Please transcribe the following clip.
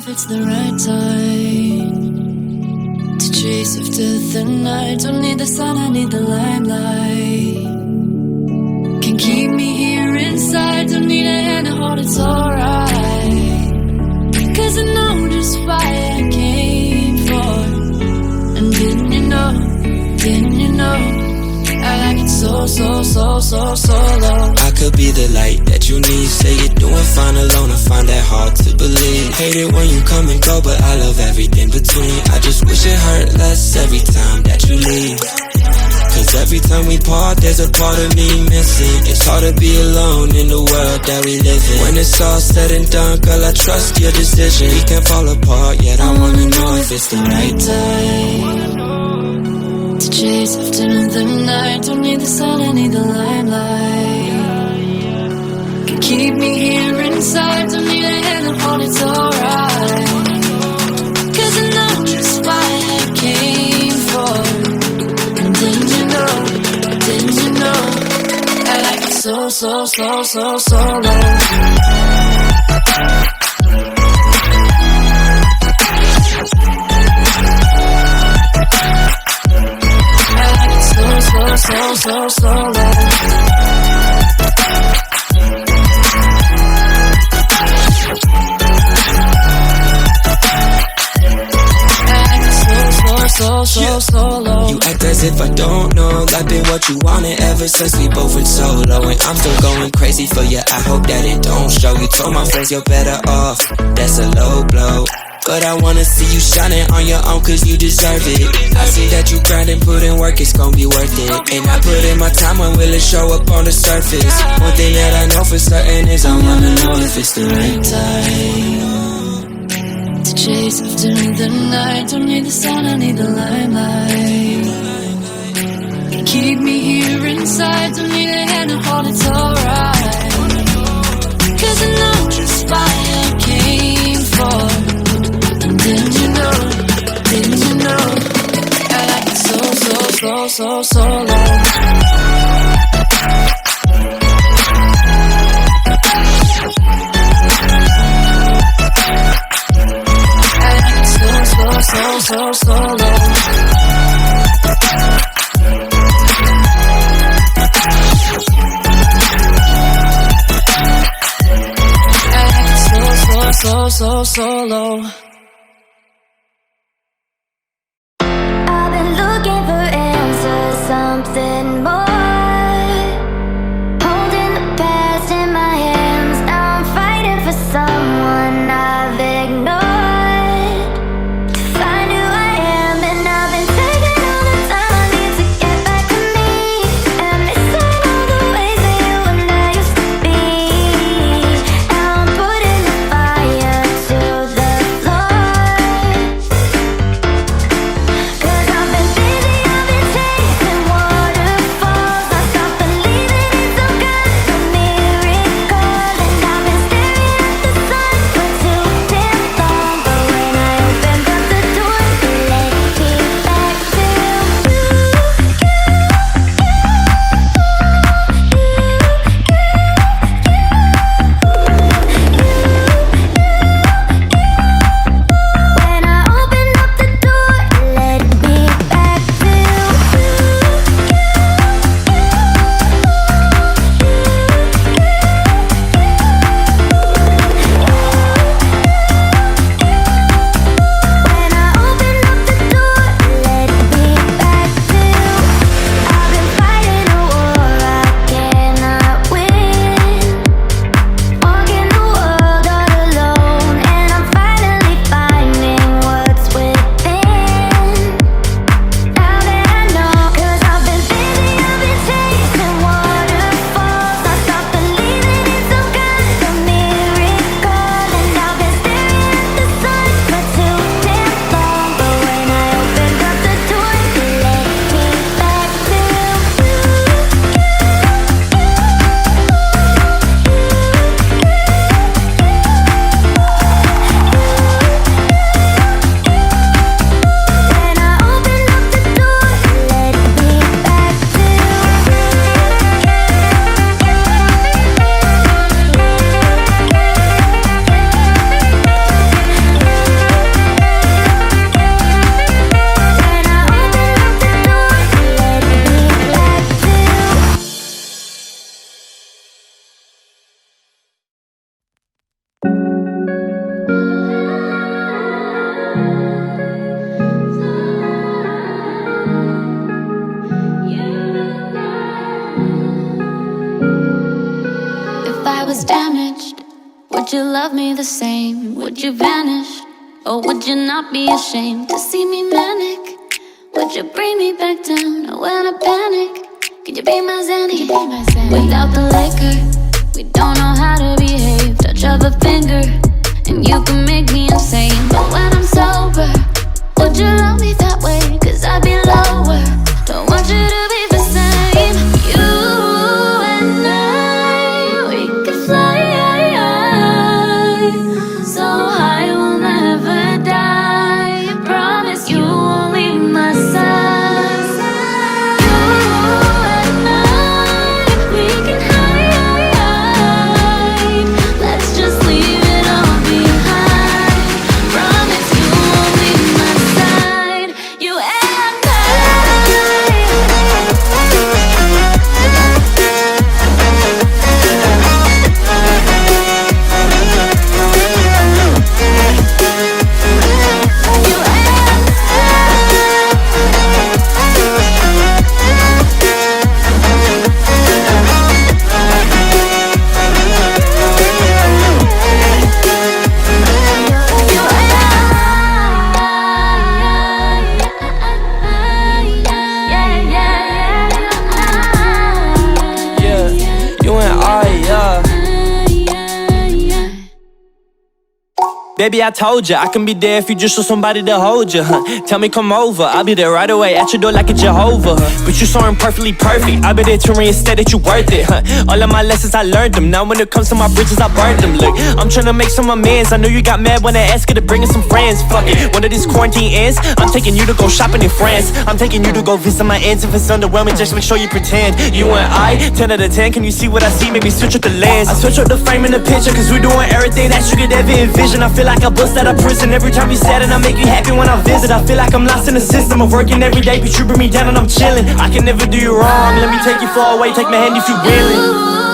if it's the right time to chase after the night. Don't need the sun, I need the limelight. Can keep me here inside. Don't need a hand to hold, it's alright. Cause I know just why I came for. And didn't you know, didn't you know, I like it so, so, so, so, so low. I could be the light that you need. Say you're doing fine alone, I find that hard to believe. Hate it when you come and go, but I love everything between. I just wish it hurt less every time that you leave. Cause every time we part, there's a part of me missing. It's hard to be alone in the world that we live in. When it's all said and done, girl, I trust your decision. We can fall apart, yet I wanna know if it's the right time to chase after the night. Don't need the sun, I need the limelight. Can keep me here inside. Don't need a hand to hold, it's alright. Cause I know just why I came for. And didn't you know, didn't you know, I like it so, so, so, so, so low. So, so, so low. So low. You act as if I don't know. I've been what you wanted ever since we both went solo. And I'm still going crazy for you, I hope that it don't show. You told my friends you're better off, that's a low blow. But I wanna see you shining on your own cause you deserve it. I see that you grind and put in work, it's gon' be worth it. And I put in my time, when will it show up on the surface? One thing that I know for certain is I wanna know if it's the right time to chase after the night. Don't need the sun, I need the limelight. Can keep me here inside. Don't need a hand to hold, it's alright. Cause I know just why I came for. Didn't you know, didn't you know, I like it so, so, so, so, so low. I like it so, so, so, so, so low. I like it so, so, so, so, so low. Something more, holding the past in my hands. Now I'm fighting for someone I've ignored, to find who I am. And I've been taking all the time I need to get back to me, and missing all the ways that you and I used to be. Now I'm putting the fire to the floor. I was damaged, would you love me the same? Would you vanish? Or would you not be ashamed to see me manic? Would you bring me back down when I panic? Could you be my Zanny? Without the liquor, we don't know how to behave. Touch of a finger, and you can make me insane. But when I'm sober, would you love me that way? Cause I'd be lower. Don't want you to be the same. You and I, we could fly so high we'll never die. Promise you won't leave my side. You and I, we can hide. Let's just leave it all behind. Promise you won't leave my side. You and Baby, I told ya, I can be there if you just want somebody to hold ya, Tell me come over, I'll be there right away at your door like a Jehovah, But you so imperfectly perfect, I'll be there to reinstate that you worth it, All of my lessons, I learned them. Now when it comes to my bridges, I burned them. Look, I'm tryna make some amends. I know you got mad when I asked you to bring in some friends. Fuck it, when this quarantine ends, I'm taking you to go shopping in France. I'm taking you to go visit my aunts. If it's underwhelming, just make sure you pretend. You and I, 10 out of 10, can you see what I see? Maybe switch up the lens. I switch up the frame in the picture, cause we're doing everything that you could ever envision. I feel like I bust out of prison every time you sad, and I make you happy when I visit. I feel like I'm lost in the system of working every day, but you bring me down and I'm chilling. I can never do you wrong, let me take you far away, take my hand if you willing.